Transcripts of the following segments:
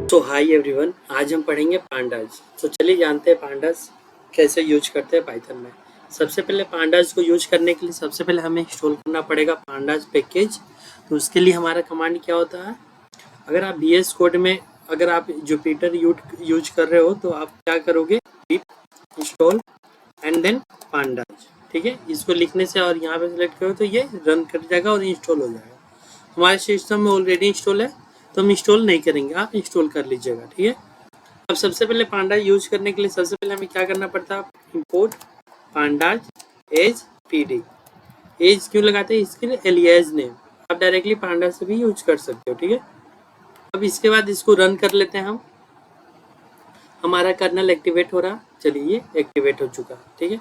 तो hi everyone, आज हम पढ़ेंगे पांडास। तो चलिए जानते हैं पांडास कैसे यूज करते हैं पाइथन में। सबसे पहले पांडास को यूज करने के लिए सबसे पहले हमें इंस्टॉल करना पड़ेगा पांडास पैकेज। तो उसके लिए हमारा कमांड क्या होता है, अगर आप VS कोड में अगर आप जुपिटर यूज कर रहे हो तो आप क्या करोगे, इंस्टॉल एंड देन पांडास। ठीक है, इसको लिखने से और यहाँ पे सिलेक्ट करो तो ये रन कर जाएगा और इंस्टॉल हो जाएगा। हमारे सिस्टम में ऑलरेडी इंस्टॉल है तो हम इंस्टॉल नहीं करेंगे, आप इंस्टॉल कर लीजिएगा। ठीक है, अब सबसे पहले पांडा यूज करने के लिए सबसे पहले हमें क्या करना पड़ता है, import pandas as PD। As क्यों लगाते हैं, इसके लिए एलियास नेम, आप डायरेक्टली पांडा से भी यूज कर सकते हो। ठीक है, अब इसके बाद इसको रन कर लेते हैं हम। हमारा कर्नल एक्टिवेट हो रहा, चलिए ये एक्टिवेट हो चुका। ठीक है,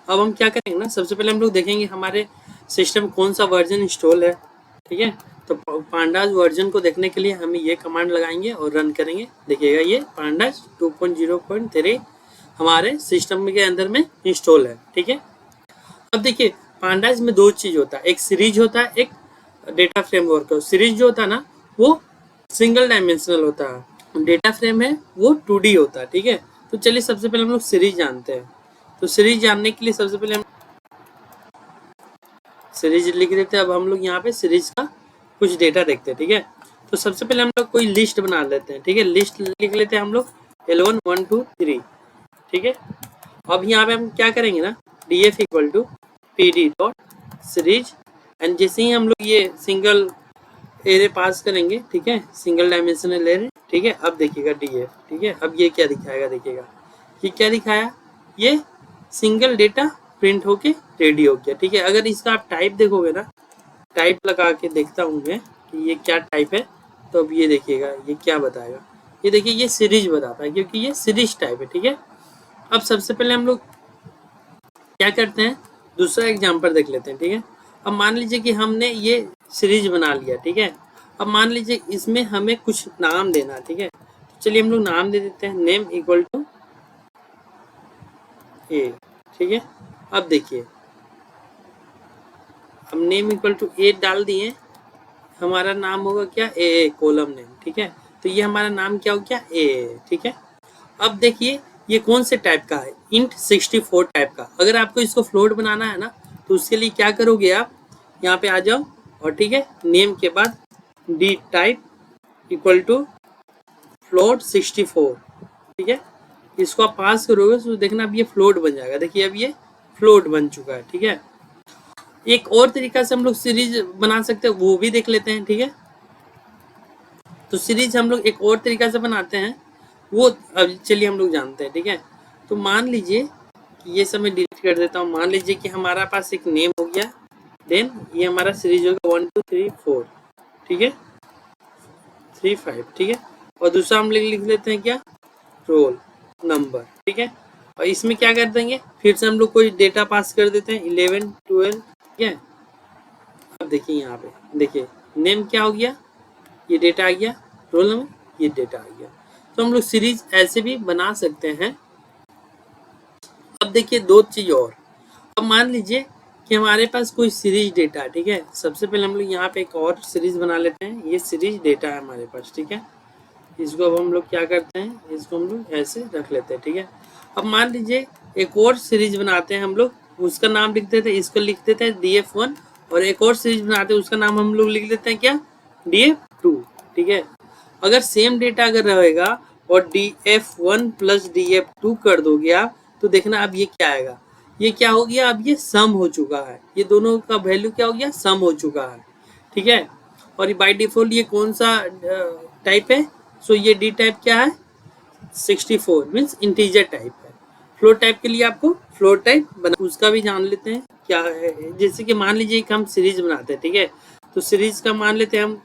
अब हम क्या करेंगे ना, सबसे पहले हम लोग देखेंगे हमारे सिस्टम कौन सा वर्जन इंस्टॉल है। ठीक है, तो पांडास वर्जन को देखने के लिए हम ये कमांड लगाएंगे और रन करेंगे। देखिएगा ये पांडास 2.0.3 हमारे सिस्टम के अंदर में इंस्टॉल है। ठीक है, अब देखिए पांडास में दो चीज होता है, एक सीरीज होता है, एक डेटा फ्रेमवर्क। सीरीज जो होता है ना वो सिंगल डायमेंशनल होता है, डेटा फ्रेम है वो 2D होता है। ठीक है, तो चलिए सबसे पहले हम लोग सीरीज जानते हैं। तो सीरीज जानने के लिए सबसे पहले हम सीरीज लिख देते हैं। अब हम लोग यहाँ पे सीरीज का कुछ डेटा देखते हैं। ठीक है, तो सबसे पहले हम लोग कोई लिस्ट बना लेते हैं। ठीक है, लिस्ट लिख लेते हैं हम लोग L1 1 2 3। ठीक है, अब यहाँ पे हम क्या करेंगे ना, df equal to PD dot series, and जैसे ही हम लोग ये सिंगल एरे पास करेंगे, ठीक है, सिंगल डायमेंशनल एरे। ठीक है, अब देखिएगा df। ठीक है, अब ये क्या दिखाएगा, देखिएगा ये क्या दिखाया, ये सिंगल डेटा प्रिंट होके रेडी हो गया। ठीक है, अगर इसका आप टाइप देखोगे ना, टाइप लगा के देखता हूँ मैं कि ये क्या टाइप है, तो अब ये देखिएगा ये क्या बताएगा, ये देखिए ये सीरीज बताता है क्योंकि ये सीरीज टाइप है। ठीक है, अब सबसे पहले हम लोग क्या करते हैं, दूसरा एग्जांपल देख लेते हैं। ठीक है, अब मान लीजिए कि हमने ये सीरीज बना लिया। ठीक है, अब मान लीजिए इसमें हमें कुछ नाम देना। ठीक है, तो चलिए हम लोग नाम दे देते हैं, नेम इक्वल टू A। ठीक है, अब देखिए हम नेम इक्वल टू A डाल दिए, हमारा नाम होगा क्या, A कॉलम नेम। ठीक है, तो ये हमारा नाम क्या हो गया, A। ठीक है, अब देखिए ये कौन से टाइप का है, इंट 64 टाइप का। अगर आपको इसको फ्लोट बनाना है ना तो उसके लिए क्या करोगे, आप यहाँ पे आ जाओ और ठीक है, नेम के बाद D type equal to float 64। ठीक है, इसको आप पास करोगे तो देखना अब ये फ्लोट बन जाएगा। देखिए अब ये फ्लोट बन चुका है। ठीक है, एक और तरीका से हम लोग सीरीज बना सकते हैं, वो भी देख लेते हैं। ठीक है, तो सीरीज हम लोग एक और तरीका से बनाते हैं, वो अब चलिए हम लोग जानते हैं। ठीक है, तो मान लीजिए कि ये सब मैं डिलीट कर देता हूँ। मान लीजिए कि हमारा पास एक नेम हो गया, देन ये हमारा सीरीज होगा 1 2 3 4। ठीक है, 3 5। ठीक है, और दूसरा हम लिख लेते हैं क्या, रोल नंबर। ठीक है, और इसमें क्या कर देंगे, फिर से हम लोग कोई डेटा पास कर देते हैं 11 12। ठीक है, अब देखिए यहाँ पे देखिए नेम क्या हो गया, ये डेटा आ गया, रोल नंबर ये डेटा आ गया। तो हम लोग सीरीज ऐसे भी बना सकते हैं। अब देखिए दो चीज और, अब मान लीजिए कि हमारे पास कोई सीरीज डेटा है। ठीक है, सबसे पहले हम लोग यहाँ पे एक और सीरीज बना लेते हैं, ये सीरीज डेटा है हमारे पास। ठीक है, इसको अब हम लोग क्या करते हैं, इसको हम लोग ऐसे रख लेते हैं। ठीक है, अब मान लीजिए एक और सीरीज बनाते हैं हम लोग, उसका नाम लिख देते हैं, इसको लिख देते हैं DF1, और एक और सीरीज बनाते हैं उसका नाम हम लोग लिख देते हैं क्या, DF2। ठीक है, अगर सेम डेटा अगर रहेगा और DF1 प्लस DF2 कर दोगे आप, तो देखना अब ये क्या आएगा, ये क्या हो गया, अब ये सम हो चुका है, ये दोनों का वैल्यू क्या हो गया, सम हो चुका है। ठीक है, और बाय डिफॉल्ट ये कौन सा टाइप है, सो ये D टाइप क्या है, 64 मीन्स इंटीजर टाइप है। फ्लोट टाइप के लिए आपको फ्लोट टाइप बना, उसका भी जान लेते हैं क्या है। जैसे कि मान लीजिए कि हम सीरीज बनाते हैं। ठीक है, तो सीरीज का मान लेते हैं हम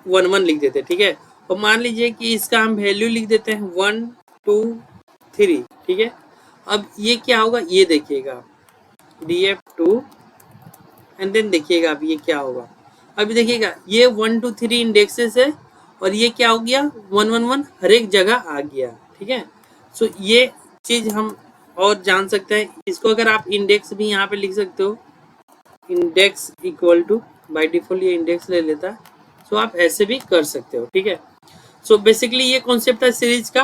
1 1 लिख देते हैं। ठीक है, और मान लीजिए कि इसका हम वैल्यू लिख देते हैं 1 2 3। ठीक है, अब ये क्या होगा, ये देखिएगा DF2, एंड देन देखिएगा अब ये क्या होगा, अभी देखिएगा ये 1 2 3 इंडेक्सेस है और ये क्या हो गया 1 1 1 हर एक जगह आ गया। ठीक है, सो ये चीज हम और जान सकते हैं। इसको अगर आप इंडेक्स भी यहाँ पे लिख सकते हो, index equal to, by default ये इंडेक्स ले लेता है, सो आप ऐसे भी कर सकते हो, ठीक है। सो बेसिकली ये कॉन्सेप्ट था सीरीज का।